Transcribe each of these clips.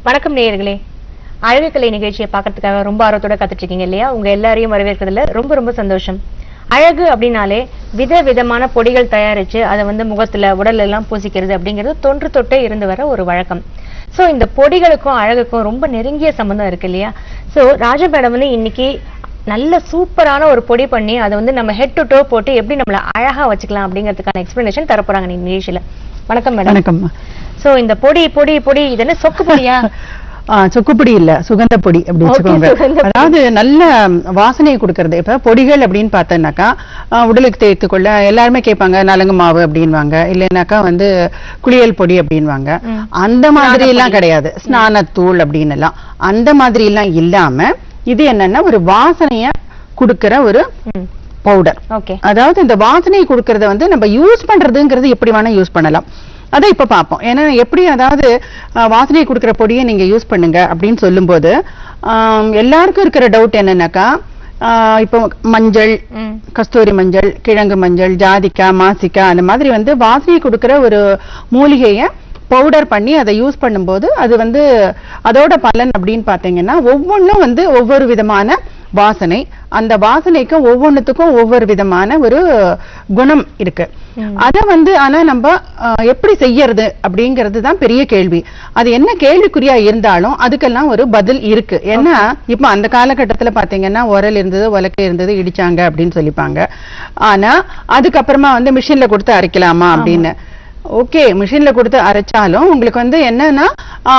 வணக்கம் நேயர்களே, அழகு கலை நிகழ்ச்சியை பார்க்கறதுக்காக ரொம்ப ஆர்வத்தோட காத்துட்டு இருக்கீங்க இல்லையா? உங்க எல்லாரையும் வரவேற்கிறதுல ரொம்ப ரொம்ப சந்தோஷம். அழகு அப்படின்னாலே விதவிதமான பொடிகள் தயாரிச்சு அதை முகத்துல உடல் எல்லாம் பூசிக்கிறது அப்படிங்கிறது தொன்று தொட்டே இருந்து வர ஒரு வழக்கம். சோ இந்த பொடிகளுக்கும் அழகுக்கும் ரொம்ப நெருங்கிய சம்பந்தம் இருக்கு இல்லையா? சோ ராஜா மேடம் இன்னைக்கு நல்ல சூப்பரான ஒரு பொடி பண்ணி அதை நம்ம ஹெட் டு டோ போட்டு எப்படி நம்மள அழகா வச்சுக்கலாம் அப்படிங்கிறதுக்கான எக்ஸ்பிளனேஷன் தரப்போறாங்க நீங்க நிகழ்ச்சியில. வணக்கம் மேடம். வணக்கம். சோ இந்த பொடி பொடி பொடி இது என்ன சொக்கு பொடியா? சொக்குப்பொடி இல்ல, சுகந்த பொடி அப்படி வச்சுக்கோங்க. அதாவது நல்ல வாசனையை கொடுக்கறது. இப்ப பொடிகள் அப்படின்னு பார்த்தோம்னாக்கா உடலுக்கு தேய்த்துக்கொள்ள எல்லாருமே கேட்பாங்க நலங்கு மாவு அப்படின்வாங்க, இல்லைன்னாக்கா குளியல் பொடி அப்படின்வாங்க. அந்த மாதிரி எல்லாம் கிடையாது. ஸ்நானத்தூள் அப்படின்னு எல்லாம் அந்த மாதிரி எல்லாம் இல்லாம இது என்னன்னா ஒரு வாசனைய கொடுக்கிற ஒரு பவுடர். அதாவது இந்த வாசனையை கொடுக்கறத நம்ம யூஸ் பண்றதுங்கிறது எப்படி வேணா யூஸ் பண்ணலாம். அதை இப்ப பார்ப்போம். ஏன்னா எப்படி அதாவது வாசனையை கொடுக்கிற பொடியை நீங்க யூஸ் பண்ணுங்க அப்படின்னு சொல்லும் போது எல்லாருக்கும் இருக்கிற டவுட் என்னன்னாக்கா இப்போ மஞ்சள், கஸ்தூரி மஞ்சள், கிழங்கு மஞ்சள், ஜாதிக்காய், மாசிக்காய் அந்த மாதிரி வாசனையை கொடுக்கிற ஒரு மூலிகையை பவுடர் பண்ணி அதை யூஸ் பண்ணும்போது அது அதோட பலன் அப்படின்னு பாத்தீங்கன்னா ஒவ்வொன்றும் ஒவ்வொரு விதமான வாசனை. அந்த வாசனைக்கும் ஒவ்வொன்றுத்துக்கும் ஒவ்வொரு விதமான ஒரு குணம் இருக்கு. அத ஆனா நம்ம எப்படி செய்யறது அப்படிங்கிறது தான் பெரிய கேள்வி. அது என்ன கேள்விக்குறியா இருந்தாலும் அதுக்கெல்லாம் ஒரு பதில் இருக்கு. ஏன்னா இப்ப அந்த காலகட்டத்துல பாத்தீங்கன்னா உரல் இருந்தது, உலக்கை இருந்தது, இடிச்சாங்க அப்படின்னு சொல்லிப்பாங்க. ஆனா அதுக்கப்புறமா மிஷின்ல கொடுத்து அரைக்கலாமா அப்படின்னு. ஓகே, மிஷின்ல கொடுத்து அரைச்சாலும் உங்களுக்கு என்னன்னா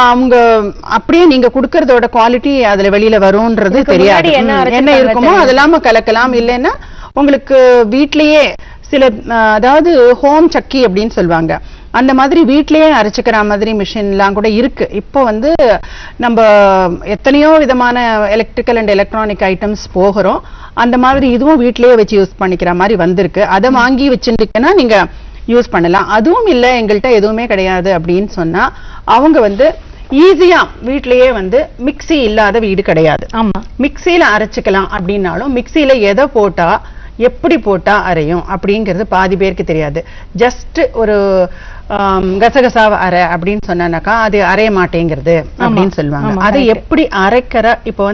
அவங்க அப்படியே நீங்க குடுக்கறதோட குவாலிட்டி அதுல வெளியில வரும்ன்றது தெரியாது. என்ன இருக்குமோ அதெல்லாம் கலக்கலாம். இல்லைன்னா உங்களுக்கு வீட்லயே சில அதாவது ஹோம் சக்கி அப்படின்னு சொல்லுவாங்க, அந்த மாதிரி வீட்லயே அரைச்சுக்கிற மாதிரி மிஷின் எல்லாம் கூட இருக்கு. இப்போ நம்ம எத்தனையோ விதமான எலக்ட்ரிக்கல் அண்ட் எலக்ட்ரானிக் ஐட்டம்ஸ் போகிறோம். அந்த மாதிரி இதுவும் வீட்லயே வச்சு யூஸ் பண்ணிக்கிற மாதிரி வந்திருக்கு. அதை வாங்கி வச்சுருக்கேன்னா நீங்க யூஸ் பண்ணலாம். அதுவும் இல்ல எங்கள்கிட்ட எதுவுமே கிடையாது அப்படின்னு சொன்னா அவங்க ஈஸியா வீட்லயே மிக்சி இல்லாத வீடு கிடையாது. ஆமா, மிக்சியில அரைச்சுக்கலாம் அப்படின்னாலும் மிக்சியில எதை போட்டா எப்படி போட்டா அரையும் அப்படிங்கிறது பாதி பேருக்கு தெரியாது. ஜஸ்ட் ஒரு கசகசாவை அரை அப்படின்னு சொன்னாக்கா அது அரைய மாட்டேங்கிறது அப்படின்னு சொல்லுவாங்க. அதை எப்படி அரைக்கிற இப்போ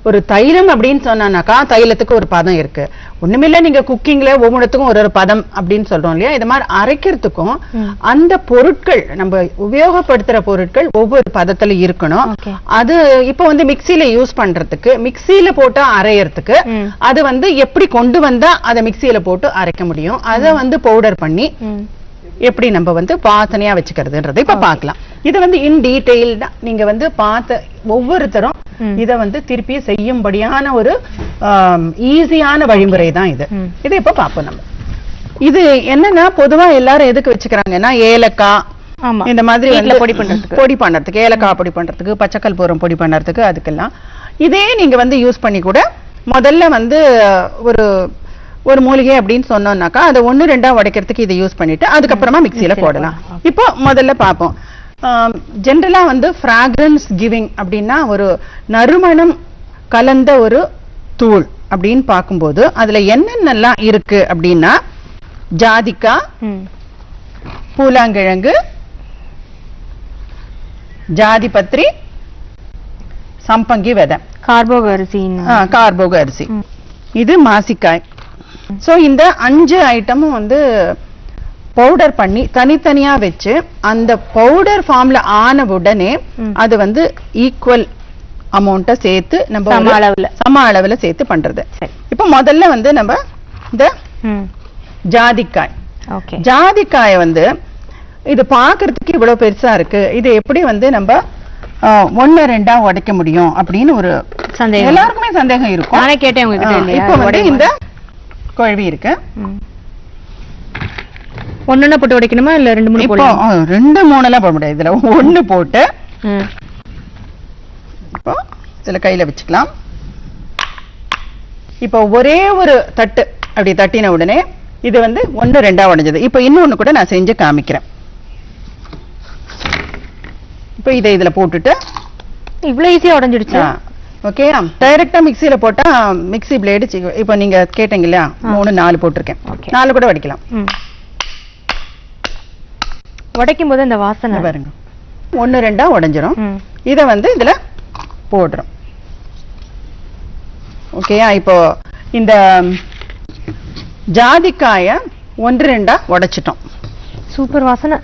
ஒரு தைலம் அப்படின்னு சொன்னாக்கா தைலத்துக்கு ஒரு பதம் இருக்கு. ஒண்ணுமில்ல, நீங்க குக்கிங்ல ஒவ்வொன்றுத்துக்கும் ஒரு பதம் அப்படின்னு சொல்றோம் இல்லையா? இது மாதிரி அரைக்கிறதுக்கும் அந்த பொருட்கள் நம்ம உபயோகப்படுத்துற பொருட்கள் ஒவ்வொரு பதத்துல இருக்கணும். அது இப்போ மிக்சியில யூஸ் பண்றதுக்கு, மிக்சியில போட்டு அரையறதுக்கு அது எப்படி கொண்டு வந்தா அதை மிக்சியில போட்டு அரைக்க முடியும், அதை பவுடர் பண்ணி எப்படி நம்ம வாசனையா வச்சுக்கிறதுன்றதை இப்ப பார்க்கலாம். இது இன் டீடைல்டா நீங்க பார்த்த ஒவ்வொருத்தரும் இத திருப்பி செய்யும்படியான ஒரு ஈஸியான வழிமுறை தான் இது. இதை இப்ப பார்ப்போம். நம்ம இது என்னன்னா பொதுவா எல்லாரும் எதுக்கு வச்சுக்கிறாங்கன்னா ஏலக்காய் இந்த மாதிரி பொடி பண்றதுக்கு, ஏலக்காய் பொடி பண்றதுக்கு, பச்சைக்கற்பூரம் பொடி பண்றதுக்கு, அதுக்கெல்லாம் இதே நீங்க யூஸ் பண்ணி கூட முதல்ல ஒரு மூலிகை அப்படின்னு சொன்னோம்னாக்கா அதை 1-2 உடைக்கிறதுக்கு இதை யூஸ் பண்ணிட்டு அதுக்கப்புறமா மிக்சியில போடலாம். இப்போ முதல்ல பார்ப்போம். ஜென்ரலா ஃப்ராக்ரன்ஸ் கிவிங் அப்படின்னா ஒரு நறுமணம் கலந்த ஒரு தூள் அப்படின்னு பார்க்கும்போது அதுல என்னென்னலாம் இருக்கு அப்படின்னா ஜாதிக்காய், பூலாங்கிழங்கு, ஜாதிபத்திரி, சம்பங்கி விதை, கார்போக அரிசி, இது மாசிக்காய். சோ இந்த 5 ஐட்டமும் பவுடர் பண்ணி தனித்தனியா வச்சு அந்த பவுடர் ஃபார்ம்ல ஆன உடனே அது ஈக்குவல் அமௌண்ட்டை சேர்த்து நம்ம சம அளவுல சேர்த்து பண்றது. இப்ப முதல்ல நம்ம இந்த ஜாதிக்காய், ஜாதிக்காய இது பாக்குறதுக்கு இவ்வளவு பெருசா இருக்கு, இது எப்படி நம்ம 1-2 உடைக்க முடியும் அப்படின்னு ஒரு சந்தேகம் எல்லாருக்குமே சந்தேகம் இருக்கும். நானே கேட்டேன் உங்ககிட்ட. இப்போ இந்த குழவி இருக்கு, ஒண்ணு போட்டு உடைக்கணுமா இல்ல 2-3 போடலாம்? 2-3 எல்லாம் போட முடியாது. இதுல 1 போட்டு இப்போ இதுல கையில வச்சுக்கலாம். இப்போ ஒரே ஒரு தட்டு அப்படி தட்டின உடனே இது 1-2 உடைஞ்சது. இப்போ இன்னொன்னு கூட நான் செஞ்சு காமிக்கிறேன். இப்போ இதை இதுல போட்டுட்டு இவ்வளவு ஈஸியா உடைஞ்சிடுச்சு. ஓகே, டைரக்டா மிக்சியில போட்டா மிக்சி பிளேடு இப்போ நீங்க கேட்டீங்க இல்லையா 3-4 போட்டிருக்கேன், 4 கூட உடைக்கலாம். உடைக்கும் போது அந்த வாசனை பாருங்க 1-2 உடைஞ்சிரும். இத வந்து இதுல போடுறோம். ஓகேயா? இப்போ இந்த ஜாதிக்காய 1-2 உடைச்சிட்டோம். சூப்பர் வாசனை.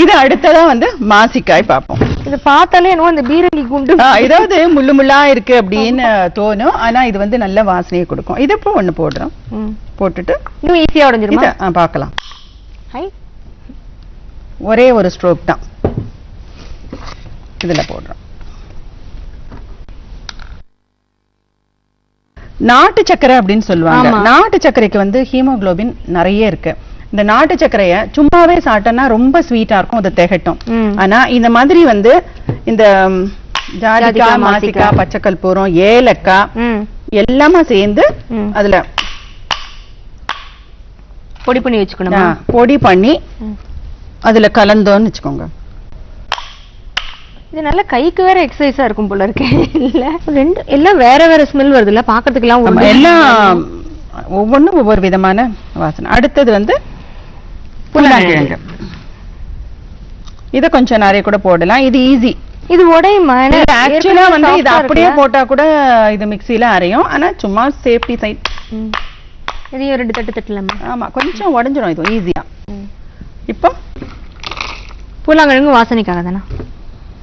இது அடுத்ததா வந்து மாசிக்காய் பார்ப்போம். இது பார்த்தாலே என்னவோ அந்த பீரங்கி குண்டு இதாவது முள்ளு முள்ளா இருக்கு அப்படின்னு தோணும். ஆனா இது வந்து நல்ல வாசனையை கொடுக்கும். இது இப்போ ஒண்ணு போடுறோம். போட்டுட்டு இன்னும் ஈஸியா உடைஞ்சிருமா? பார்க்கலாம். ஹை, ஒரே ஒரு ஸ்ட்ரோக் தான் இதுல போடுறோம். நாட்டு சக்கரை அப்படின்னு சொல்லுவாங்க. நாட்டு சர்க்கரைக்கு வந்து ஹீமோகுளோபின் நிறைய இருக்கு. இந்த நாட்டு சர்க்கரைய சும்மாவே சாப்பிட்டோம்னா ரொம்ப ஸ்வீட்டா இருக்கும், அது திகட்டும். ஆனா இந்த மாதிரி வந்து இந்த ஜாதிக்காய், மாசிக்காய், பச்சை கற்பூரம், ஏலக்காய் எல்லாமே சேர்ந்து அதுல பொடி பண்ணி வச்சுக்கணுமா? பொடி பண்ணி அதுல கலந்தோன்னு வச்சுக்கோங்க. இது நல்ல கைக்கு வேற எக்ஸசைஸா இருக்கும் போல இருக்கு. இல்ல ரெண்டு எல்லாம் வேற வேற ஸ்மெல் வருது இல்ல பாக்கிறதுக்கு எல்லாம் ஒவ்வொன்றும் ஒவ்வொரு விதமான வாசனை. அடுத்தது வந்து புல்லாங்கிழங்கு. இத கொஞ்சம் நிறைய கூட போடலாம். இது ஈஸி. இது உடையுமா? ஆக்சுவலா வந்து இது அப்படியே போட்டா கூட இது மிக்ஸில அரையும். ஆனா சும்மா சேஃப்டி சைட் இதையும் 2 தட்டு தட்டலாமா? ஆமா, கொஞ்சம் உடைஞ்சிரும். இது ஈஸியா. இப்போ புல்லாங்கிழங்கு வாசனைக்காக தானே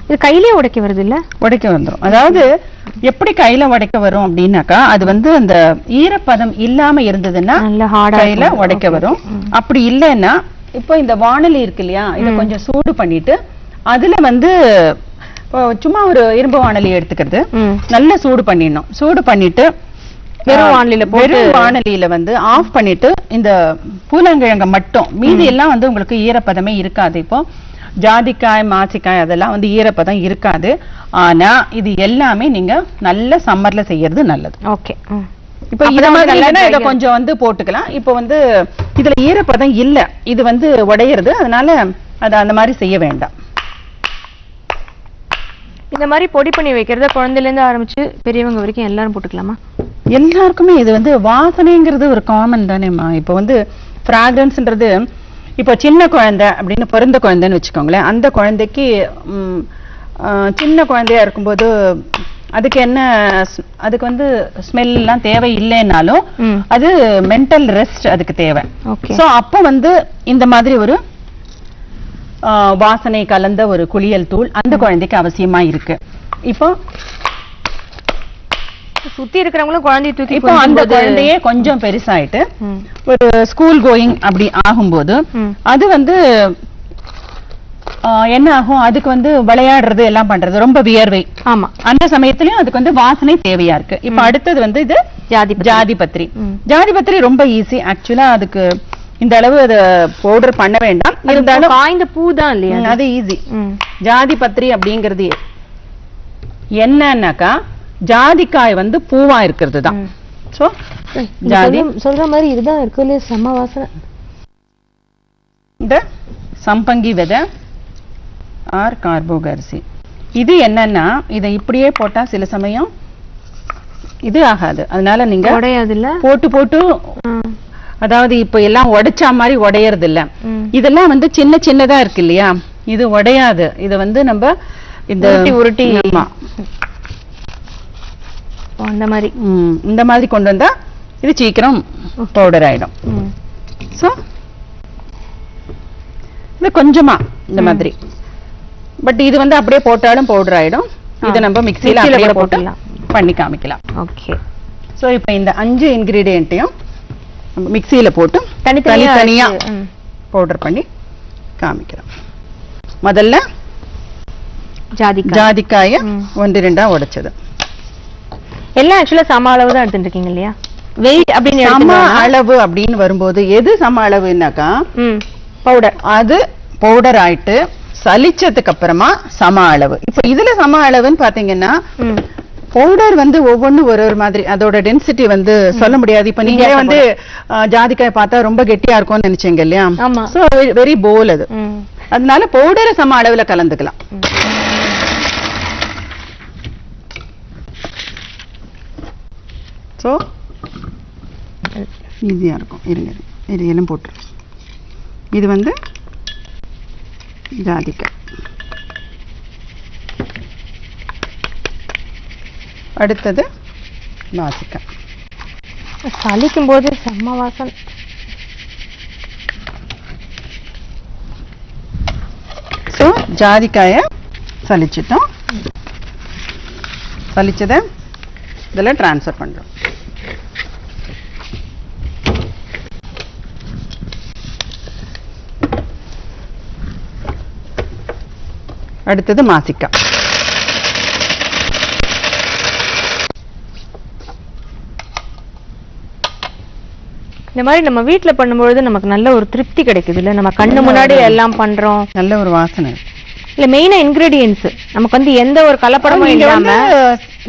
இது கையிலேயே உடைக்க வருது இல்ல? உடைக்க வந்துரும். அதாவது எப்படி கையில உடைக்க வரும் அப்படின்னாக்கா, அது வந்து அந்த ஈரப்பதம் இல்லாம இருந்ததுன்னா கையில உடைக்க வரும். அப்படி இல்லைன்னா இப்போ இந்த வாணலி இருக்கு இல்லையா, இத கொஞ்சம் சூடு பண்ணிட்டு அதுல வந்து சும்மா ஒரு இரும்பு வாணலி எடுத்துக்கிறது, நல்லா சூடு பண்ணிடணும். சூடு பண்ணிட்டு வெறும் வாணலியில வந்து ஆஃப் பண்ணிட்டு இந்த பூலங்கிழங்க மட்டும், மீதி எல்லாம் வந்து உங்களுக்கு ஈரப்பதமே இருக்காது. இப்போ ஜாதிக்காய், மாசிக்காய் அதெல்லாம் வந்து ஈரப்பதம் இருக்காது. ஆனா இது எல்லாமே நீங்க நல்ல சம்மர்ல செய்யறது நல்லது. ஓகே. இப்போ இத மாதிரி இத கொஞ்சம் வந்து போட்டுக்கலாம். இப்போ வந்து இதுல ஈரப்பதம் இல்ல, இது வந்து உடையிறது. அதனால அது அந்த மாதிரி செய்ய வேண்டாம். இந்த மாதிரி பொடி பண்ணி வைக்கிறத குழந்தையில இருந்து ஆரம்பிச்சு பெரியவங்க வரைக்கும் எல்லாரும் போட்டுக்கலாமா? எல்லாருக்குமே இது வந்து வாசனைங்கிறது ஒரு காமன் தானேம்மா. இப்போ வந்து ஃப்ராக்ரன்ஸ்ன்றது இப்போ சின்ன குழந்தை அப்படின்னு பிறந்த குழந்தைன்னு வச்சுக்கோங்களேன், அந்த குழந்தைக்கு சின்ன குழந்தையா இருக்கும்போது அதுக்கு என்ன, அதுக்கு வந்து ஸ்மெல் எல்லாம் தேவை இல்லைன்னாலும் அது மென்டல் ரெஸ்ட் அதுக்கு தேவை. சோ அப்ப வந்து இந்த மாதிரி ஒரு வாசனை கலந்த ஒரு குளியல் தூள் அந்த குழந்தைக்கு அவசியமா இருக்கு. இப்போ சுத்தி இருக்கிறவங்களும் குழந்தைய தூக்கி, இப்போ அந்த குழந்தையே கொஞ்சம் பெருசாயிட்டு ஒரு ஸ்கூல் கோயிங் அப்படி ஆகும்போது அது வந்து என்ன ஆகும், அதுக்கு வந்து விளையாடுறது எல்லாம் பண்றது ரொம்ப வியர்வை. ஆமா, அந்த சமயத்திலயும் அதுக்கு வந்து வாசனை தேவையா இருக்கு. இப்ப அடுத்தது வந்து இது ஜாதிபத்திரி. ஜாதிபத்திரி ரொம்ப ஈஸி. ஆக்சுவலா அதுக்கு இந்த அளவு அதை பவுடர் பண்ண வேண்டாம். இருந்தாலும் காய்ந்த பூ தான் இல்லையா, அது ஈஸி. ஜாதிபத்திரி அப்படிங்கிறது என்னன்னாக்கா, ஜாதிக்காய் வந்து பூவா இருக்கிறது தான். சோ ஜாதி சொல்ற மாதிரி இதுதான் இருக்குல்ல, செம்ம வாசனை. இந்த சம்பங்கி விதை ஆர் கார்போக அரிசி, இது என்னன்னா இதை இப்படியே போட்டா சில சமயம் இது ஆகாது. அதனால நீங்க உடையாதுல்ல, போட்டு போட்டு அதாவது இப்ப எல்லாம் உடைச்சா மாதிரி உடையறது இல்ல. இதெல்லாம் வந்து சின்ன சின்னதா இருக்கு இல்லையா, இது உடையாது. இத வந்து நம்ம இந்த உருட்டி அந்த மாதிரி இந்த மாதிரி கொண்டு வந்தா இது சீக்கிரம் பவுடர் ஆயிடும். சோ இது கொஞ்சமா இந்த மாதிரி, பட் இது வந்து அப்படியே போட்டாலும் பவுடர் ஆயிடும். இத நம்ம மிக்ஸில அப்படியே போட்டு பண்ணி காமிக்கலாம். ஓகே. சோ இப்போ இந்த 5 இன்கிரிடியன்ட்டையும் மிக்ஸில போட்டு தனித்தனியா பவுடர் பண்ணி காமிக்கிறோம். முதல்ல ஜாதிக்காய 1-2 உடைச்சது எல்லாம் ஆக்சுவலா சம அளவு தான் எடுத்துட்டு இருக்கீங்க இல்லையா? வெயிட் அப்படின்னு சம அளவு அப்படின்னு வரும்போது எது சம அளவுனாக்கா, பவுடர் அது பவுடர் ஆயிட்டு சலிச்சதுக்கு அப்புறமா சம அளவு. இப்ப இதுல சம அளவுன்னு பாத்தீங்கன்னா பவுடர் வந்து ஒவ்வொன்றும் ஒரு ஒரு மாதிரி, அதோட டென்சிட்டி வந்து சொல்ல முடியாது. இப்ப நீங்க வந்து ஜாதிக்காய் பார்த்தா ரொம்ப கெட்டியா இருக்கும்னு நினைச்சீங்க இல்லையா, சோ வெரி போல் அது. அதனால பவுடரை சம அளவுல கலந்துக்கலாம். சோ ஈஸியா இருக்கும். இருங்க எல்லாம் போட்டு, இது வந்து ஜாதிக்காய், அடுத்தது நாசிக்காய். சலிக்கும் போது செம்ம வாசனை. ஸோ ஜாதிக்காயை சலிச்சிட்டோம். சலிச்சதை இதில் ட்ரான்ஸ்ஃபர் பண்ணுறோம். அடுத்தது மாசிக்காய். இந்த மாதிரி நம்ம வீட்ல பண்ணும்பொழுது நமக்கு நல்ல ஒரு திருப்தி கிடைக்குது இல்ல, நம்ம கண்ணு முன்னாடி எல்லாம் பண்றோம். நல்ல ஒரு வாசனை. இல்ல மெயினா இன்கிரீடியன்ஸ் நமக்கு வந்து எந்த ஒரு கலப்படமும் இல்லாம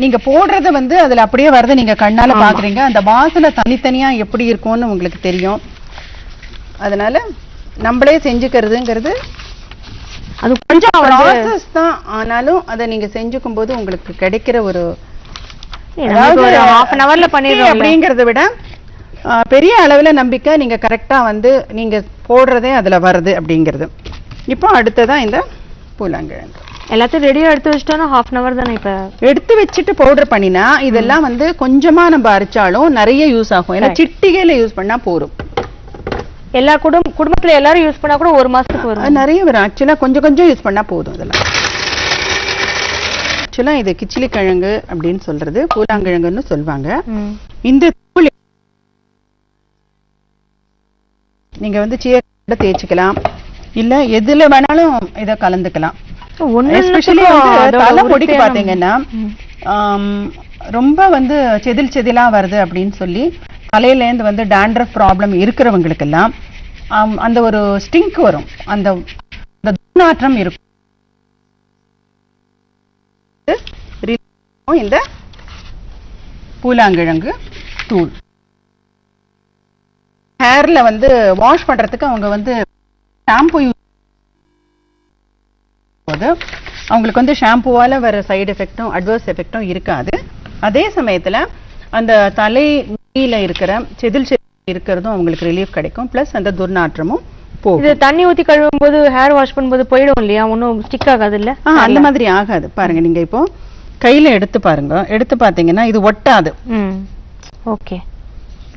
நீங்க போடுறத வந்து அதுல அப்படியே வரத நீங்க கண்ணால பாக்குறீங்க. அந்த வாசனை தனித்தனியா எப்படி இருக்கும்னு உங்களுக்கு தெரியும். அதனால நம்மளே செஞ்சுக்கிறதுங்கிறது அது கொஞ்சம் ப்ராசஸ் தான். ஆனாலும் அதை நீங்க செஞ்சுக்கும் போது உங்களுக்கு கிடைக்கிற ஒரு ஒரு half an hourல பண்ணிடுறோம் அப்படிங்கறத விட பெரிய அளவுல நம்பிக்கை நீங்க கரெக்டா வந்து நீங்க போடுறதே அதுல வருது அப்படிங்கிறது. இப்போ அடுத்ததா இந்த பூலாங்கிழங்கு எல்லாத்தையும் ரெடியா எடுத்து வச்சிட்டோம்னா half an hour தானே. இப்ப எடுத்து வச்சுட்டு பவுடர் பண்ணினா இதெல்லாம் வந்து கொஞ்சமா நம்ம அரைச்சாலும் நிறைய யூஸ் ஆகும். ஏன்னா சிட்டிகையில யூஸ் பண்ணா போரும். எல்லா குடும்பத்துல எல்லாரும் யூஸ் பண்ணா கூட ஒரு மாசத்துக்கு வரும். நிறைய வரும். ஆக்சுவலா கொஞ்சம் கொஞ்சம் யூஸ் பண்ணா போதும். இதெல்லாம் ஆக்சுவலா இது கிச்சிலி கிழங்கு அப்படின்னு சொல்றது, பூலாங்கிழங்குன்னு சொல்லுவாங்க. இந்த தூள் நீங்க வந்து சீரக தேய்ச்சிக்கலாம், இல்ல எதுல வேணாலும் இத கலந்துக்கலாம். எஸ்பெஷலி தலை பொடிக்கு பாத்தீங்கன்னா ரொம்ப வந்து செதில் செதிலா வருது அப்படின்னு சொல்லி தலையில இருந்து வந்து டாண்ட்ரஃப் ப்ராப்ளம் இருக்கிறவங்களுக்கு எல்லாம் அந்த ஒரு ஸ்டிங்க் வரும், அந்த துர்நாற்றம் இருக்கும். இந்த பூலாங்கிழங்கு தூள் ஹேர்ல வந்து வாஷ் பண்றதுக்கு அவங்க வந்து ஷாம்பு யூஸ் போது அவங்களுக்கு வந்து ஷாம்புவால வர சைடு எஃபெக்டும் அட்வர்ஸ் எஃபெக்டும் இருக்காது. அதே சமயத்துல அந்த தலையில இருக்கிற செதில் இருக்கிறதும் அவங்களுக்கு ரிலீஃப் கிடைக்கும். பிளஸ் அந்த துர்நாற்றமும் போகும். இது தண்ணி ஊத்தி கழுவும் போது ஹேர் வாஷ் பண்ணும்போது போயிடும் இல்லையா, ஒன்னும் ஸ்டிக் ஆகாது இல்ல? அந்த மாதிரி ஆகாது. பாருங்க, நீங்க இப்போ கையில எடுத்து பாருங்க, எடுத்து பாத்தீங்கன்னா இது ஒட்டாது. ஓகே,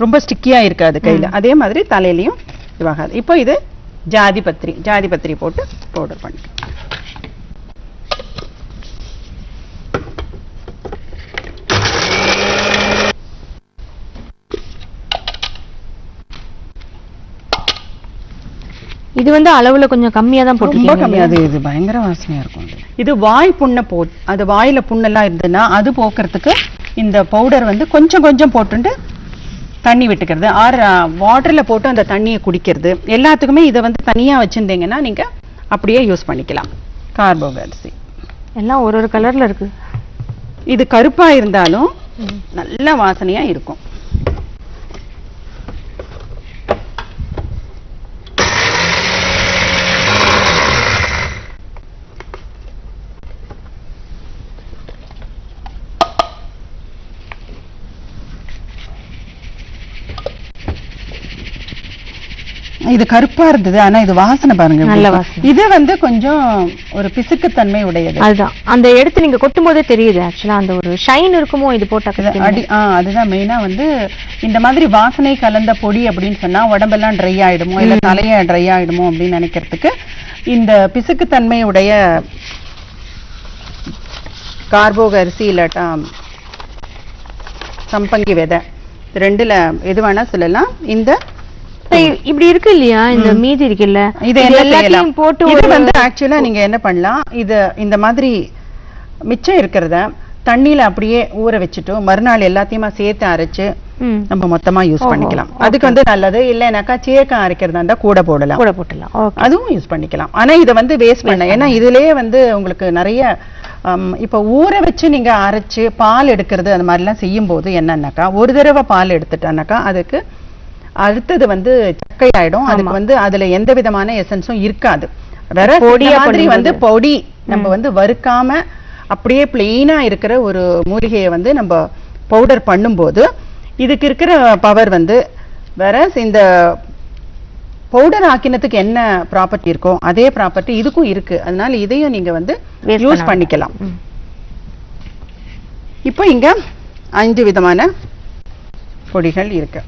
ரொம்ப ஸ்டிக்கியா இருக்காது கையில. அதே மாதிரி தலையிலயும் இதுவாகாது. இப்போ இது ஜாதி பத்திரி போட்டு பவுடர் பண்ணி இது வந்து அளவுல கொஞ்சம் கம்மியா தான் போட்டுருக்கீங்க. ரொம்ப கம்மியா. இது பயங்கர வாசனையா இருக்கும். இது வாய் புண்ணை அது வாயில புண்ணெல்லாம் இருந்ததுன்னா அது போக்குறதுக்கு இந்த பவுடர் வந்து கொஞ்சம் கொஞ்சம் போட்டுட்டு தண்ணி விட்டுக்கிறது, ஆர் வாட்டர்ல போட்டு அந்த தண்ணியை குடிக்கிறது. எல்லாத்துக்குமே இதை வந்து தனியா வச்சிருந்தீங்கன்னா நீங்க அப்படியே யூஸ் பண்ணிக்கலாம். கார்போக அரிசி எல்லாம் ஒரு கலர்ல இருக்கு. இது கருப்பா இருந்தாலும் நல்ல வாசனையா இருக்கும். இது கருப்பா இருந்தது, ஆனா இது வாசனை பாருங்க, நல்ல வாசனை. இது வந்து கொஞ்சம் ஒரு பிசுக்குத்தன்மை உடையது. அதுதான் அந்த எடுத்து நீங்க கொட்டும் போதே தெரியுது. ஆக்சுவலா அந்த ஒரு ஷைன் இருக்குமோ இது போட்டா. அதுதான் மெயினா வந்து இந்த மாதிரி வாசனை கலந்த பொடி அப்படின்னு சொன்னா உடம்பெல்லாம் ட்ரை ஆயிடுமோ இல்ல தலைய ட்ரை ஆயிடுமோ அப்படின்னு நினைக்கிறதுக்கு இந்த பிசுக்குத்தன்மை உடைய கார்போக அரிசி இல்லாட்டா சம்பங்கி விதை ரெண்டுல எது வேணா சொல்லலாம். இந்த இப்படி இருக்கு இல்லையா, இந்த மீதி இருக்குல்ல, இது எல்லாத்தையும் போட்டு இது வந்து ஆக்சுவலா நீங்க என்ன பண்ணலாம், இது இந்த மாதிரி மிச்சம் இருக்கிறத தண்ணியில அப்படியே ஊற வச்சுட்டு மறுநாள் எல்லாத்தையுமா சேர்த்து அரைச்சு நம்ம மொத்தமா யூஸ் பண்ணிக்கலாம். அதுக்கு வந்து நல்லது. இல்லைனாக்கா சீயக்காய் அரைக்கிறதா இருந்தா கூட போடலாம், அதுவும் யூஸ் பண்ணிக்கலாம். ஆனா இதை வந்து வேஸ்ட் பண்ண, ஏன்னா இதுலயே வந்து உங்களுக்கு நிறைய இப்ப ஊற வச்சு நீங்க அரைச்சு பால் எடுக்கிறது அந்த மாதிரி எல்லாம் செய்யும் போது என்னன்னாக்கா ஒரு தடவை பால் எடுத்துட்டானாக்கா அதுக்கு அடுத்தது வந்து சக்கை ஆயிடும். அதுக்கு வந்து அதுல எந்த விதமான எசன்ஸும் இருக்காது. வேற மாதிரி வந்து பொடி நம்ம வந்து வறுக்காம அப்படியே பிளெயினா இருக்கிற ஒரு மூலிகையை வந்து நம்ம பவுடர் பண்ணும்போது இதுக்கு இருக்கிற பவர் வந்து வேற இந்த பவுடர் ஆக்கினத்துக்கு என்ன ப்ராப்பர்ட்டி இருக்கோ அதே ப்ராப்பர்ட்டி இதுக்கும் இருக்கு. அதனால இதையும் நீங்க வந்து யூஸ் பண்ணிக்கலாம். இப்போ இங்க 5 விதமான பொடிகள் இருக்கு.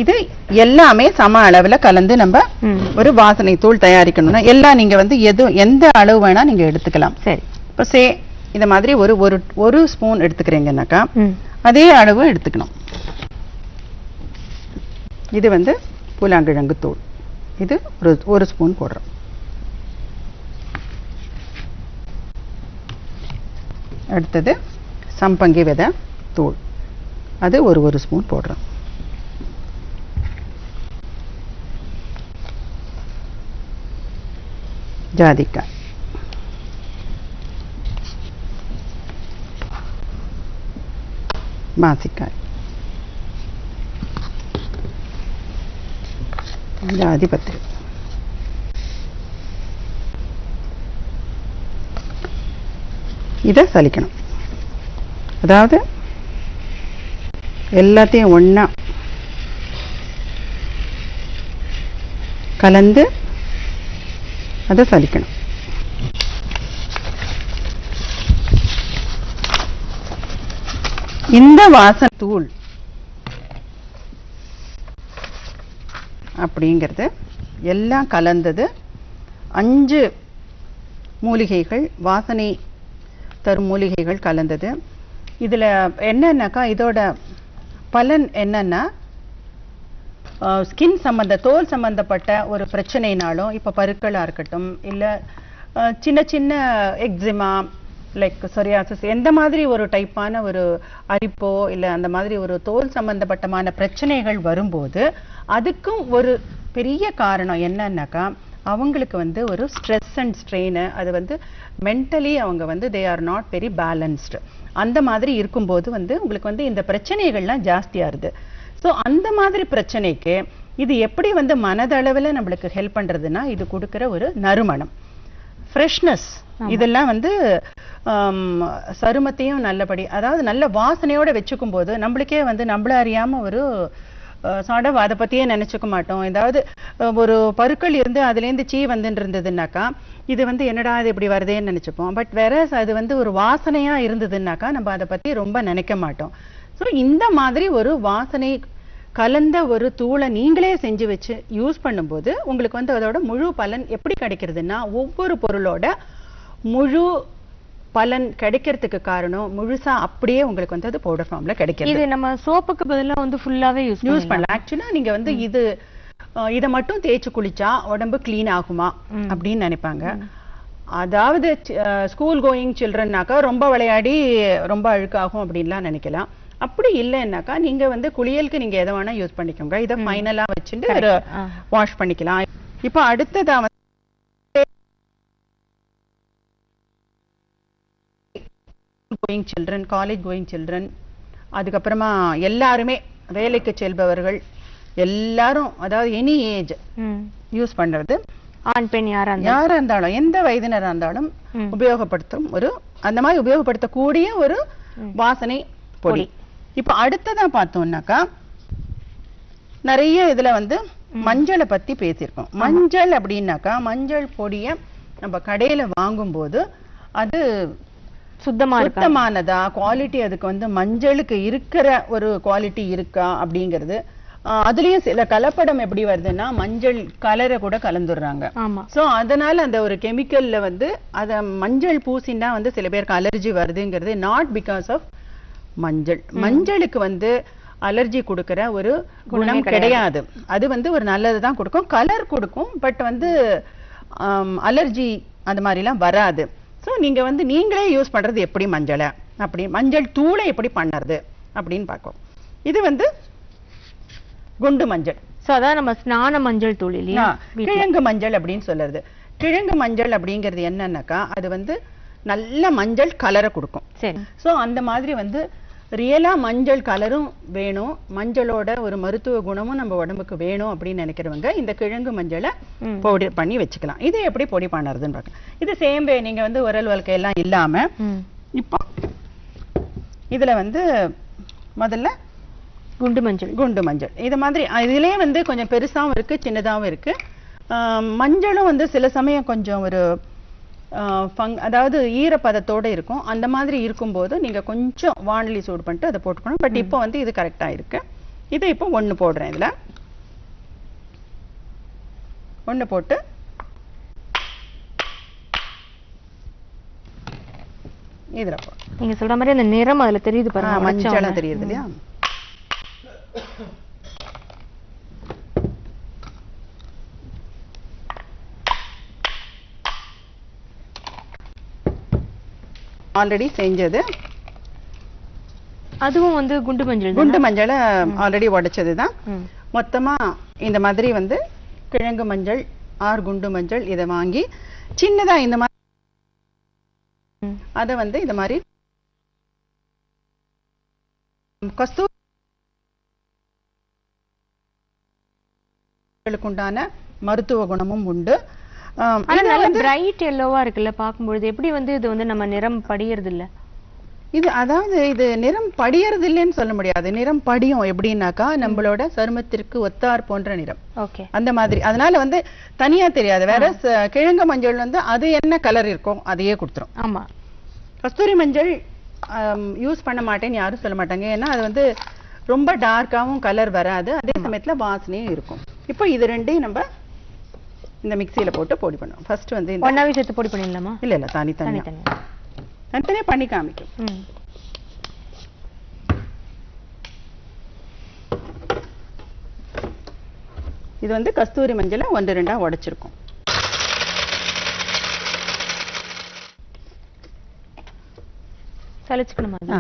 இது எல்லாமே சம அளவுல கலந்து நம்ம ஒரு வாசனை தூள் தயாரிக்கணும்னா எல்லாம் நீங்க வந்து எந்த அளவு வேணா நீங்க எடுத்துக்கலாம். சரி. இப்போ இந்த மாதிரி ஒரு ஸ்பூன் எடுத்துக்கிறீங்கன்னாக்கா அதே அளவு எடுத்துக்கணும். இது வந்து பூலாங்கிழங்கு தூள், இது ஒரு ஸ்பூன் போடுறோம். அடுத்தது சம்பங்கி விதை தூள், அது ஒரு ஸ்பூன் போடுறோம். ஜாதிக்காய், மாசிக்காய், ஜாதிபத்திரி, இதை சலிக்கணும். அதாவது எல்லாத்தையும் ஒண்ணா கலந்து அதை சலிக்கணும். இந்த வாசனை தூள் அப்படிங்கிறது எல்லாம் கலந்தது. 5 மூலிகைகள், வாசனை தரும் மூலிகைகள் கலந்தது. இதுல என்னன்னாக்கா இதோட பலன் என்னன்னா ஸ்கின் தோல் சம்பந்தப்பட்ட ஒரு பிரச்சனைனாலும், இப்ப பருக்களா இருக்கட்டும், இல்ல சின்ன சின்ன எக்ஸிமா லைக் சொரியாசிஸ், எந்த மாதிரி ஒரு டைப்பான ஒரு அரிப்போ இல்ல அந்த மாதிரி ஒரு தோல் சம்பந்தப்பட்டமான பிரச்சனைகள் வரும்போது அதுக்கும் ஒரு பெரிய காரணம் என்னன்னாக்கா அவங்களுக்கு வந்து ஒரு ஸ்ட்ரெஸ் அண்ட் ஸ்ட்ரெயின், அது வந்து மென்டலி அவங்க வந்து they are not very balanced. அந்த மாதிரி இருக்கும்போது வந்து உங்களுக்கு வந்து இந்த பிரச்சனைகள்லாம் ஜாஸ்தியாருது. ஸோ அந்த மாதிரி பிரச்சனைக்கு இது எப்படி வந்து மனதளவில் நம்மளுக்கு ஹெல்ப் பண்றதுன்னா, இது கொடுக்குற ஒரு நறுமணம், ஃப்ரெஷ்னஸ், இதெல்லாம் வந்து சருமத்தையும் நல்லபடி, அதாவது நல்ல வாசனையோட வச்சுக்கும் போது நம்மளுக்கே வந்து நம்மள அறியாம ஒரு சாடவ் அதை பத்தியே நினைச்சுக்க மாட்டோம். ஏதாவது ஒரு பருக்கள் இருந்து அதுலேருந்து வந்துட்டு இருந்ததுன்னாக்கா இது வந்து என்னடா இது இப்படி வருதேன்னு நினைச்சுப்போம். பட் வேற அது வந்து ஒரு வாசனையா இருந்ததுன்னாக்கா நம்ம அதை பத்தி ரொம்ப நினைக்க மாட்டோம். ஸோ இந்த மாதிரி ஒரு வாசனை கலந்த ஒரு தூளை நீங்களே செஞ்சு வச்சு யூஸ் பண்ணும்போது உங்களுக்கு வந்து அதோட முழு பலன் எப்படி கிடைக்கிறதுன்னா, ஒவ்வொரு பொருளோட முழு பலன் கிடைக்கிறதுக்கு காரணம் முழுசா அப்படியே உங்களுக்கு வந்து அது பவுடர் ஃபார்ம்ல கிடைக்கும். இது நம்ம சோப்புக்கு பதிலா வந்து ஃபுல்லாவே யூஸ் பண்ணலாம். ஆக்சுவலா நீங்க வந்து இதை மட்டும் தேய்ச்சு குளிச்சா உடம்பு கிளீன் ஆகுமா அப்படின்னு நினைப்பாங்க. அதாவது ஸ்கூல் கோயிங் சில்ட்ரன்னாக்கா ரொம்ப விளையாடி ரொம்ப அழுக்காகும் அப்படின்லாம் நினைக்கலாம். அப்படி இல்லைன்னாக்கா நீங்க வந்து குளியலுக்கு நீங்க எதை வேணா யூஸ் பண்ணிக்கோங்க. இதை ஃபைனலா வச்சுட்டு வாஷ் பண்ணிக்கலாம். இப்போ அடுத்ததா going children, college going children, அதுக்கப்புறமா எல்லாருமே வேலைக்கு செல்பவர்கள் எல்லாரும், அதாவது எனி ஏஜ் யூஸ் பண்றது, ஆண் பெண் யாரா இருந்தாலும் எந்த வயதினரா இருந்தாலும் உபயோகப்படுத்தும் ஒரு அந்த மாதிரி உபயோகப்படுத்தக்கூடிய ஒரு வாசனை பொடி. இப்ப அடுத்ததா பார்த்தோம்னாக்கா நிறைய இதுல வந்து மஞ்சளை பத்தி பேசியிருக்கோம். மஞ்சள் அப்படின்னாக்கா மஞ்சள் பொடிய நம்ம கடையில வாங்கும் போது அது சுத்தமானதா, குவாலிட்டி, அதுக்கு வந்து மஞ்சளுக்கு இருக்கிற ஒரு குவாலிட்டி இருக்கா அப்படிங்கிறது. அதுலயும் சில கலப்படம் எப்படி வருதுன்னா மஞ்சள் கலரை கூட கலந்துடுறாங்க. சோ அதனால அந்த ஒரு கெமிக்கல்ல வந்து அத மஞ்சள் பூசினா வந்து சில பேருக்கு அலர்ஜி வருதுங்கிறது நாட் பிகாஸ் ஆஃப் மஞ்சள். மஞ்சளுக்கு வந்து அலர்ஜி கொடுக்கிற ஒரு குணம் கிடையாது. அது வந்து ஒரு நல்லதுதான் கொடுக்கும், கலர் கொடுக்கும், பட் வந்து அலர்ஜி அந்த மாதிரி எல்லாம் வராது. ஸோ நீங்க வந்து நீங்களே யூஸ் பண்றது எப்படி மஞ்சளை, அப்படி மஞ்சள் தூளை எப்படி பண்ணுறது அப்படின்னு பார்ப்போம். இது வந்து குண்டு மஞ்சள். ஸோ அதான் நம்ம ஸ்நான மஞ்சள் தூள் இல்லையா, கிழங்கு மஞ்சள் அப்படின்னு சொல்றது. கிழங்கு மஞ்சள் அப்படிங்கிறது என்னன்னாக்கா அது வந்து நல்ல மஞ்சள் கலரை கொடுக்கும். சரி. ஸோ அந்த மாதிரி வந்து ரியலா மஞ்சள் கலரும் வேணும், மஞ்சளோட ஒரு மருத்துவ குணமும் நம்ம உடம்புக்கு வேணும் அப்படின்னு நினைக்கிறவங்க இந்த கிழங்கு மஞ்சளை பொடி பண்ணி வச்சுக்கலாம். இது எப்படி பொடி பண்ணுறதுன்னு பார்க்கலாம். இது சேம் வே நீங்க வந்து உரல் வழக்கை எல்லாம் இல்லாம இப்போ இதுல வந்து முதல்ல குண்டு மஞ்சள் இது மாதிரி இதுலயே வந்து கொஞ்சம் பெருசாவும் இருக்கு, சின்னதாவும் இருக்கு. மஞ்சளும் வந்து சில சமயம் கொஞ்சம் ஒரு அதாவது ஈரப்பதத்தோட இருக்கும். அந்த மாதிரி இருக்கும்போது நீங்க கொஞ்சம் வாணலி சூடு பண்ணிட்டு அதை போட்டுக்கணும். பட் இப்போ வந்து இது கரெக்டா இருக்கு. இதை இப்போ 1 போடுறேன். இதுல 1 போட்டு இதுல நீங்க சொல்ற மாதிரி அந்த நிறம் அதுல தெரியுது பாருங்க, மஞ்சளா தெரியுது இல்லையா? ஆல்ரெடி செஞ்சது அதுவும் வந்து குண்டு மஞ்சள். குண்டு மஞ்சளை ஆல்ரெடி உடைச்சதுதான். மொத்தமா இந்த மாதிரி வந்து கிழங்கு மஞ்சள் ஆர் குண்டு மஞ்சள் இதை வாங்கி சின்னதா இந்த மாதிரி அத வந்து இந்த மாதிரி கஸ்தூரிக்குண்டான மருத்துவ குணமும் உண்டு. நல்ல பிரைட் எல்லோவா இருக்குல்ல பாக்கும்போது. எப்படி வந்து இது வந்து நம்ம நிறம் படியறது இல்ல? இது அதாவது இது நிறம் படியறது இல்லைன்னு சொல்ல முடியாது. நிறம் படியும் எப்படின்னாக்கா நம்மளோட சருமத்திற்கு ஒத்தார் போன்ற நிறம் அந்த மாதிரி. அதனால வந்து தனியா தெரியாது. வேற கிழங்கு மஞ்சள் வந்து அது என்ன கலர் இருக்கும் அதையே கொடுத்துரும். ஆமா. கஸ்தூரி மஞ்சள் யூஸ் பண்ண மாட்டேன்னு யாரும் சொல்ல மாட்டாங்க. ஏன்னா அது வந்து ரொம்ப டார்க்காவும் கலர் வராது, அதே சமயத்துல வாசனையும் இருக்கும். இப்போ இது ரெண்டையும் நம்ம இந்த மிக்ஸியில போட்டு பொடி பண்ணுவோம். ஃபர்ஸ்ட் வந்து ஒண்ணாவே சேர்த்து பொடி பண்ணிடலாமா? இல்ல இல்ல, தனித்தனியா பண்ணி காமிக்கும். இது வந்து கஸ்தூரி மஞ்சளை 1-2 உடைச்சிருக்கோம். சலிச்சுக்கணுமா?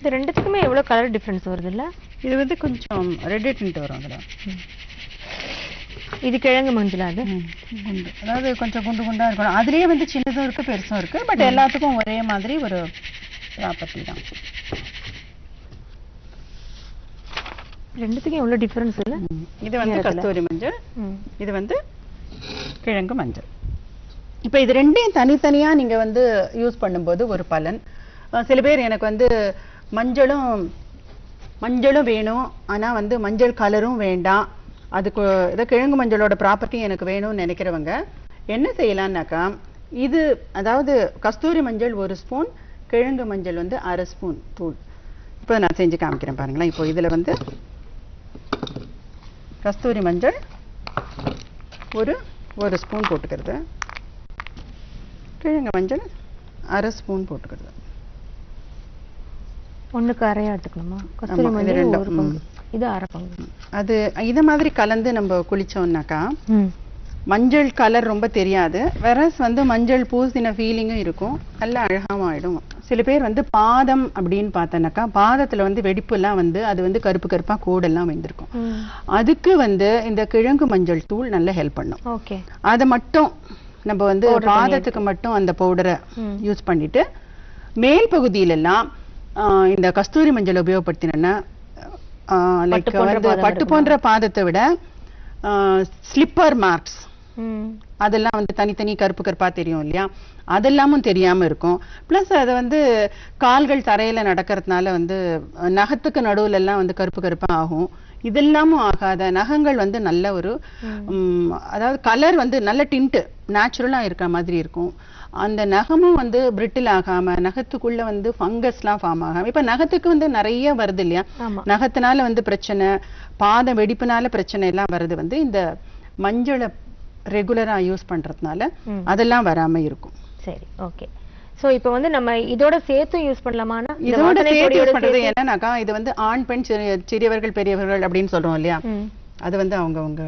இது ரெண்டுத்துக்குமே எவ்வளவு கலர் டிஃபரன்ஸ் வருது இல்ல? இது வந்து கொஞ்சம் ரெட் டிண்ட் வரும் அதுல. இது கிழங்கு மஞ்சள். அது குண்டு, அதாவது கொஞ்சம் குண்டு குண்டா இருக்கணும். அதுலயே வந்து சின்னதும் இருக்கு பெருசும் இருக்கு. பட் எல்லாத்துக்கும் ஒரே மாதிரி ஒரு ப்ராப்பர்ட்டி தான். ரெண்டுத்துக்கும் எவ்வளவு டிஃபரன்ஸ் இல்ல? இது வந்து கஸ்தூரி மஞ்சள், இது வந்து கிழங்கு மஞ்சள். இப்ப இது ரெண்டையும் தனித்தனியா நீங்க வந்து யூஸ் பண்ணும்போது ஒரு பலன். சில பேர் எனக்கு வந்து மஞ்சளும் வேணும், ஆனா வந்து மஞ்சள் கலரும் வேண்டாம், அதுக்கு ஏதோ கிழங்கு மஞ்சளோட ப்ராப்பர்ட்டி எனக்கு வேணும்னு நினைக்கிறவங்க என்ன செய்யலாம்னாக்கா, இது அதாவது கஸ்தூரி மஞ்சள் 1 ஸ்பூன், கிழங்கு மஞ்சள் வந்து 1/2 ஸ்பூன் தூள். இப்போ நான் செஞ்சு காமிக்கிறேன் பாருங்களேன். இப்போ இதுல வந்து கஸ்தூரி மஞ்சள் ஒரு ஸ்பூன் போட்டுக்கிறது, கிழங்கு மஞ்சள் 1/2 ஸ்பூன் போட்டுக்கிறது. ஒண்ணுக்கு அரையா எடுத்துக்கணுமா? கஸ்தூரி மஞ்சள் 1 பங்கு, இது 1/2 பங்கு. அது இத மாதிரி கலந்து நம்ம குளிச்சோம்னாக்கா மஞ்சள் கலர் ரொம்ப தெரியாது, வெரஸ் வந்து மஞ்சள் பூசின ஃபீலிங்கும் இருக்கும், நல்ல அழகாவும் ஆயிடும். சில பேர் வந்து பாதம் அப்படின்னு பார்த்தோம்னாக்கா பாதத்துல வந்து வெடிப்பு எல்லாம் வந்து அது வந்து கருப்பு கருப்பா கோடெல்லாம் வந்திருக்கும். அதுக்கு வந்து இந்த கிழங்கு மஞ்சள் தூள் நல்ல ஹெல்ப் பண்ணும். அதை மட்டும் நம்ம வந்து பாதத்துக்கு மட்டும் அந்த பவுடரை யூஸ் பண்ணிட்டு மேல் பகுதியில எல்லாம் இந்த கஸ்தூரி மஞ்சள் உபயோகப்படுத்தினா லைக் வந்து பட்டு போன்ற பாதத்தை விட ஸ்லிப்பர் மார்க்ஸ் அதெல்லாம் வந்து தனித்தனி கருப்பு கருப்பா தெரியும் இல்லையா, அதெல்லாமும் தெரியாம இருக்கும். பிளஸ் அதை வந்து கால்கள் தரையில நடக்கிறதுனால வந்து நகத்துக்கு நடுவுல எல்லாம் வந்து கருப்பு கருப்பா ஆகும். இதெல்லாமும் ஆகாத நகங்கள் வந்து நல்ல ஒரு அதாவது கலர் வந்து நல்ல டிண்ட் நேச்சுரலா இருக்கிற மாதிரி இருக்கும். அந்த நகமும் வந்து பிரிட்டில் ஆகாம நகத்துக்குள்ள வந்து ஃபங்கஸ் எல்லாம் ஃபார்ம் ஆகாம, இப்ப நகத்துக்கு வந்து நிறைய வருது இல்லையா, நகத்தினால வந்து பிரச்சனை, பாத வெடிப்புனால பிரச்சனை எல்லாம் வருது வந்து இந்த மஞ்சளை ரெகுலரா யூஸ் பண்றதுனால அதெல்லாம் வராம இருக்கும். சரி, ஓகே. சோ இப்போ வந்து நம்ம இதோட சேர்த்து யூஸ் பண்ணலாமானா? இதோட சேர்த்து யூஸ் பண்றது என்னன்னாக்கா, இது வந்து ஆண் பெண் சிறியவர்கள் பெரியவர்கள் அப்படின்னு சொல்றோம் இல்லையா, அது வந்து அவங்க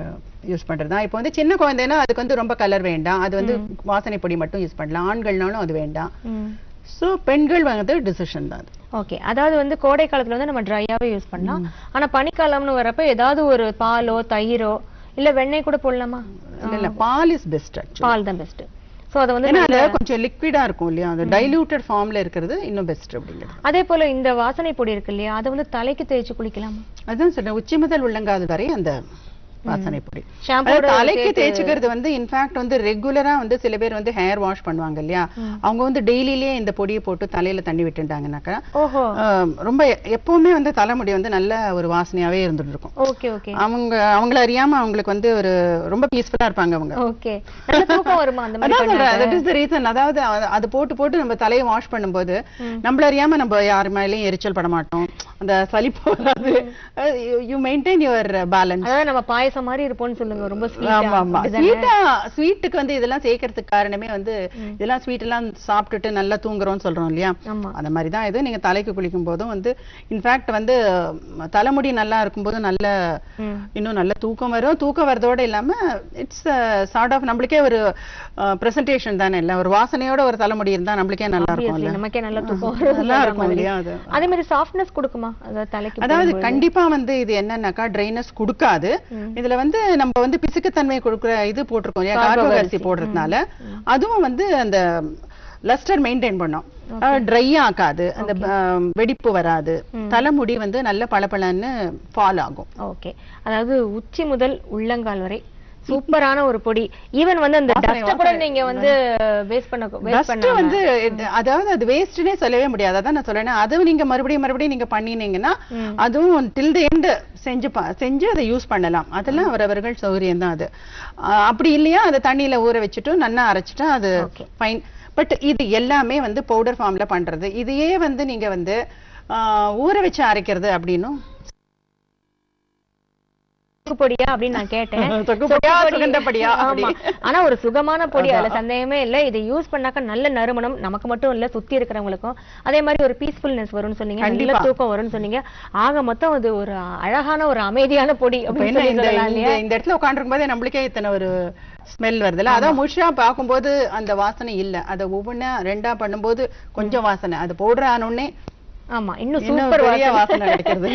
யூஸ் பண்றதுதான். இப்போ வந்து சின்ன குழந்தைன்னா அதுக்கு வந்து ரொம்ப கலர் வேண்டாம், அது வந்து வாசனை பொடி மட்டும் யூஸ் பண்ணலாம். ஆண்கள்னாலும் அது வேண்டாம். சோ பெண்கள் வந்து டிசிஷன் தான். ஓகே, அதாவது வந்து கோடை காலத்துல வந்து நம்ம ட்ரையாவே யூஸ் பண்ணலாம். ஆனா பனிக்காலம்னு வரப்ப ஏதாவது ஒரு பாலோ தயிரோ இல்ல வெண்ணெய் கூட போடலாமா? இல்ல பால் இஸ் பெஸ்ட். பால் தான் பெஸ்ட். சோ அது வந்து அது கொஞ்சம் லிக்விடா இருக்கும் இல்லையா, அது டைலூட்டட் ஃபார்ம்ல இருக்கிறது இன்னும் பெஸ்ட் அப்படிங்கிறது. அதே போல இந்த வாசனை பொடி இருக்கு இல்லையா, அதை வந்து தலைக்கு தேய்ச்சு குளிக்கலாமா? அதான் சொல்றேன், உச்சி முதல் உள்ளங்கால் வரை அந்த வாசனை பொடி ஷாம்பு தலைக்கு தேய்ச்சிக்கிறது வந்து இன்ஃபேக்ட் வந்து ரெகுலரா வந்து சில பேர் வந்து ஹேர் வாஷ் பண்ணுவாங்க இல்லையா, அவங்க வந்து டெய்லிலேயே இந்த பொடியை போட்டு தலையில தண்ணி விட்டுட்டாங்கன்னாக்கா ரொம்ப எப்பவுமே வந்து தலைமுடி வந்து நல்ல ஒரு வாசனையாவே இருந்துட்டு இருக்கும். ஓகே ஓகே, அவங்கள அறியாம அவங்களுக்கு வந்து ஒரு ரொம்ப பீஸ்ஃபுல்லா இருப்பாங்க அவங்க. ஓகே, நல்ல தூக்கம் வருமா அந்த மாதிரி? That is the reason. அதாவது அது போட்டு போட்டு நம்ம தலையை வாஷ் பண்ணும்போது நம்மள அறியாம நம்ம யார் மேலயும் எரிச்சல் பட மாட்டோம், அந்த சலிப்பு வராது. You maintain your balance. அதாவது நம்ம பாயசம் மாதிரி இருப்போம்னு சொல்லுங்க, ரொம்ப ஸ்வீட்டுக்கு வந்து இதெல்லாம் சேர்க்கறதுக்கு காரணமே வந்து இதெல்லாம் ஸ்வீட் எல்லாம் சாப்பிட்டுட்டு நல்லா தூங்குறோம்னு சொல்றோம் இல்லையா, அந்த மாதிரி தான் இது. நீங்க தலைக்கு குளிக்கும் போதும் வந்து இன்ஃபேக்ட் வந்து தலைமுடி நல்லா இருக்கும்போது நல்ல இன்னும் நல்ல தூக்கம் வரும். தூக்கம் வரதோட இல்லாம இட்ஸ் சார்ட் ஆஃப் நம்மளுக்கே ஒரு பிரசன்டேஷன் தானே, இல்ல ஒரு வாசனையோட ஒரு தலைமுடி இருந்தா நம்மளுக்கே நல்லா இருக்கும், நமக்கே நல்ல தூக்கம் நல்லா இருக்கும் இல்லையா. அதே மாதிரி சாஃப்ட்னஸ் கொடுக்குமா தலைக்கு? அதாவது கண்டிப்பா வந்து இது என்னன்னாக்கா ட்ரைனஸ் கொடுக்காது. இதுல வந்து நம்ம வந்து பிசுக்குத்தன்மை கொடுக்குற இது போட்டிருக்கோம், கார்போஹைட்ரேட் போடுறதுனால அதுவும் வந்து அந்த லஸ்டர் மெயின்டைன் பண்ணும், ட்ரை ஆகாது, அந்த வெடிப்பு வராது, தலைமுடி வந்து நல்ல பளபளன்னு ஃபால் ஆகும். ஓகே, அதாவது உச்சி முதல் உள்ளங்கால் வரை சூப்பரான ஒரு பொடி. ஈவன் வந்து அந்த டஸ்ட் கூட நீங்க வந்து வேஸ்ட் பண்ண வந்து அதாவது அது வேஸ்ட்னே சொல்லவே முடியாது. அதான் நான் சொல்றேன், அது நீங்க மறுபடியும் நீங்க பண்ணினீங்கன்னா அதுவும் டில் தி எண்ட் செஞ்சு அதை யூஸ் பண்ணலாம். அதெல்லாம் அவரவர்கள் சௌகரியம் தான் அது. அப்படி இல்லையா அதை தண்ணியில ஊற வச்சுட்டு நல்லா அரைச்சிட்டா அது ஃபைன். பட் இது எல்லாமே வந்து பவுடர் ஃபார்ம்ல பண்றது. இதையே வந்து நீங்க வந்து ஊற வச்சு அரைக்கிறது அப்படின்னும் பொடியா அப்படின்னு நான் கேட்டேன். ஆனா ஒரு சுகமான பொடி, அதுல சந்தேகமே இல்ல. இதை யூஸ் பண்ணாக்க நல்ல நறுமணம் நமக்கு மட்டும் இல்ல சுத்தி இருக்கிறவங்களுக்கும், அதே மாதிரி ஒரு பீஸ்ஃபுல்னஸ் வரும்னு சொன்னீங்க, நல்ல தூக்கம் வரும்னு சொன்னீங்க. ஆக மொத்தம் அது ஒரு அழகான ஒரு அமைதியான பொடி. இந்த இடத்துல உட்காந்துருக்கும் போதே நம்மளுக்கே இத்தனை ஒரு ஸ்மெல் வருதுல்ல, அதான் முழுசா பார்க்கும்போது அந்த வாசனை இல்ல, அதை ஒவ்வொன்னா ரெண்டா பண்ணும்போது கொஞ்சம் வாசனை, அது பவுடர் ஆனோடனே ஆமா இன்னும் சூப்பர் வாசனை கிடைக்கிறது.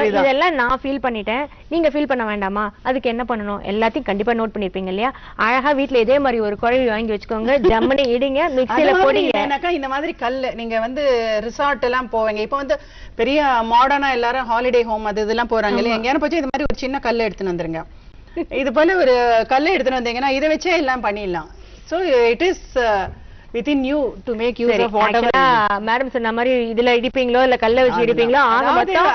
இதெல்லாம் நான் ஃபீல் பண்ணிட்டேன், நீங்க ஃபீல் பண்ண வேண்டாமா? அதுக்கு என்ன பண்ணணும், எல்லாத்தையும் கண்டிப்பா நோட் பண்ணிருப்பீங்க இல்லையா? அழகா வீட்ல இதே மாதிரி ஒரு குழவி வாங்கி வச்சுக்கோங்க, ஜம்மனி இடிங்க, மிக்ஸில போடுங்க. இந்த மாதிரி கல்லு நீங்க வந்து ரிசார்ட் எல்லாம் போவீங்க, இப்ப வந்து பெரிய மாடர்னா எல்லாரும் ஹாலிடே ஹோம் அது இதெல்லாம் போறாங்க இல்லையா, எங்கேயாரும் போச்சு இந்த மாதிரி ஒரு சின்ன கல்லு எடுத்துன்னு வந்துருங்க. இது போல ஒரு கல்லை எடுத்துன்னு வந்தீங்கன்னா இதை வச்சே எல்லாம் பண்ணிடலாம். So it is within you to make use of whatever. Madam சொன்ன மாதிரி இதுல இடிப்பீங்களோ இல்ல கல்ல வச்சு இடிப்பீங்களோ,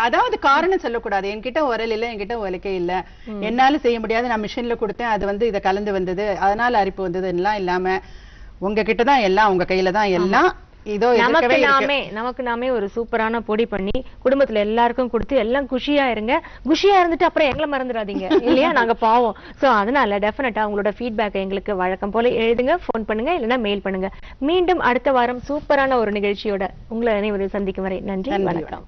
அதாவது காரணம் சொல்லக்கூடாது. என்கிட்ட உரல் இல்ல, என்கிட்ட உலக்கே இல்ல, என்னால செய்ய முடியாது, நான் மிஷின்ல கொடுத்தேன், அது வந்து இதை கலந்து வந்தது அதனால அரிப்பு வந்தது எல்லாம் இல்லாம உங்ககிட்ட தான் எல்லாம், உங்க கையில தான் எல்லாம். நமக்கு நாமே ஒரு சூப்பரான பொடி பண்ணி குடும்பத்துல எல்லாருக்கும் கொடுத்து எல்லாம் குஷியா இருங்க. குஷியா இருந்துட்டு அப்புறம் எங்களை மறந்துடாதீங்க இல்லையா, நாங்க பாவம். சோ அதனால டெஃபினட்டா உங்களோட ஃபீட்பேக் எங்களுக்கு வழக்கம் போல எழுதுங்க, போன் பண்ணுங்க, இல்லைன்னா மெயில் பண்ணுங்க. மீண்டும் அடுத்த வாரம் சூப்பரான ஒரு நிகழ்ச்சியோட உங்களை அனைவரும் சந்திக்கும் வரை நன்றி, வணக்கம்.